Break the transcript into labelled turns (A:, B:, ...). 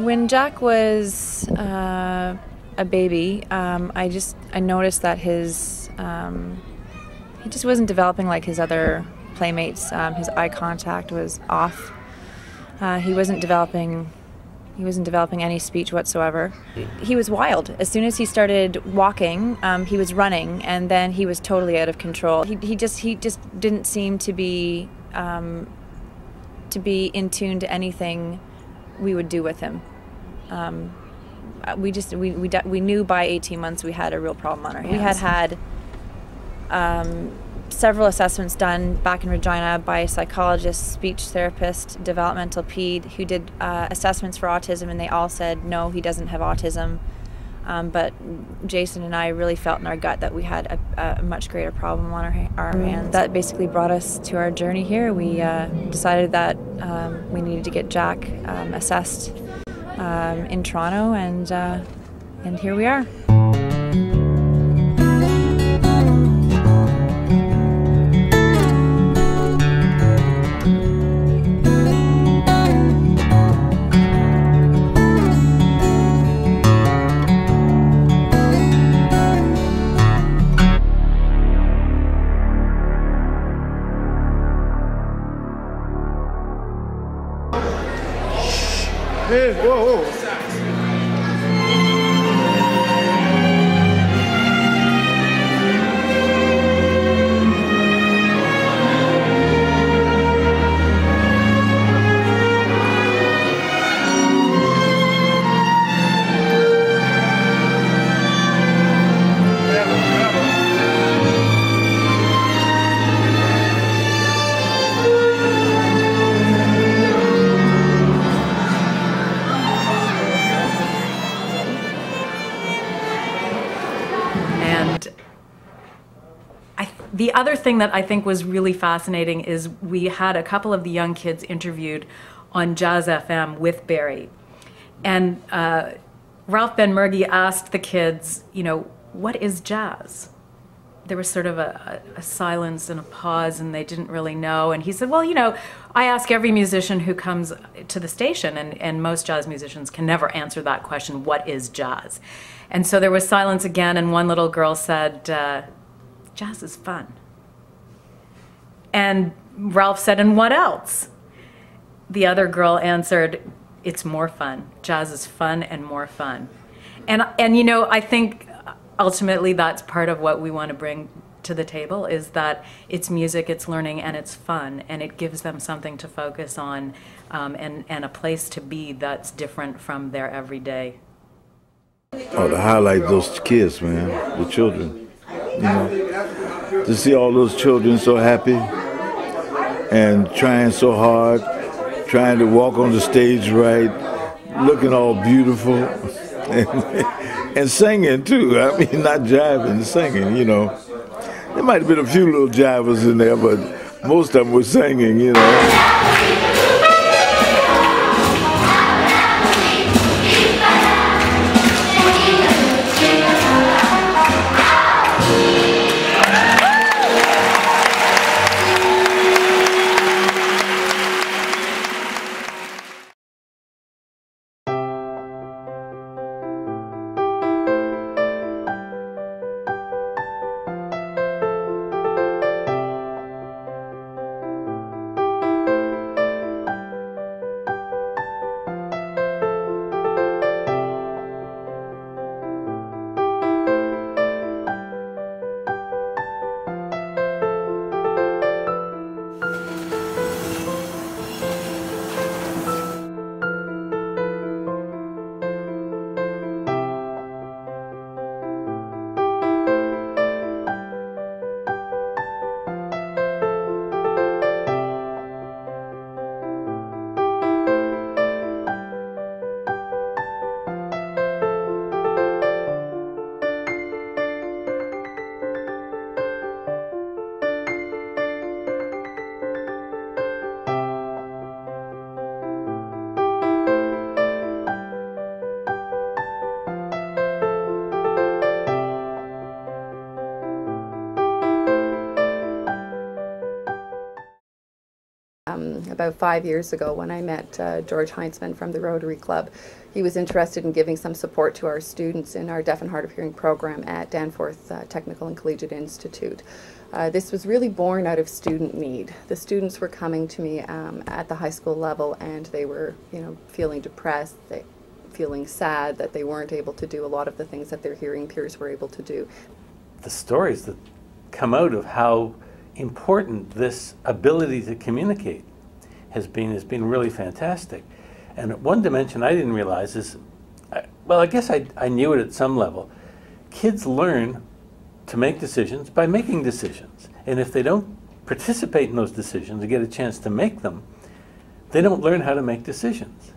A: When Jack was a baby, I noticed that he just wasn't developing like his other playmates. His eye contact was off. He wasn't developing any speech whatsoever. He was wild. As soon as he started walking, he was running, and then he was totally out of control. He just didn't seem to be in tune to anything we would do with him. We knew by 18 months we had a real problem on our hands. We had several assessments done back in Regina by a psychologist, speech therapist, developmental ped, who did assessments for autism, and they all said no, he doesn't have autism. But Jason and I really felt in our gut that we had a much greater problem on our hands. That basically brought us to our journey here. We decided that we needed to get Jack assessed in Toronto, and here we are.
B: Hey, whoa, whoa.
C: The other thing that I think was really fascinating is we had a couple of the young kids interviewed on Jazz FM with Barry. And Ralph Ben-Mergi asked the kids, you know, what is jazz? There was sort of a silence and a pause, and they didn't really know. And he said, well, you know, I ask every musician who comes to the station, and most jazz musicians can never answer that question, what is jazz? And so there was silence again, and one little girl said, jazz is fun. And Ralph said, and what else? The other girl answered, it's more fun. Jazz is fun and more fun. And you know, I think ultimately that's part of what we want to bring to the table, is that it's music, it's learning, and it's fun, and it gives them something to focus on, and a place to be that's different from their everyday.
B: Oh, to highlight those kids, man, the children. You know, to see all those children so happy and trying so hard, trying to walk on the stage right, looking all beautiful, and singing too. I mean, not jiving, singing, you know. There might have been a few little jivers in there, but most of them were singing, you know.
D: about 5 years ago when I met George Heinzman from the Rotary Club. He was interested in giving some support to our students in our deaf and hard of hearing program at Danforth Technical and Collegiate Institute. This was really born out of student need. The students were coming to me at the high school level, and they were, feeling depressed, feeling sad that they weren't able to do a lot of the things that their hearing peers were able to do.
E: The stories that come out of how important this ability to communicate has been really fantastic. And one dimension I didn't realize is, well, I guess I knew it at some level. Kids learn to make decisions by making decisions. And if they don't participate in those decisions and get a chance to make them, they don't learn how to make decisions.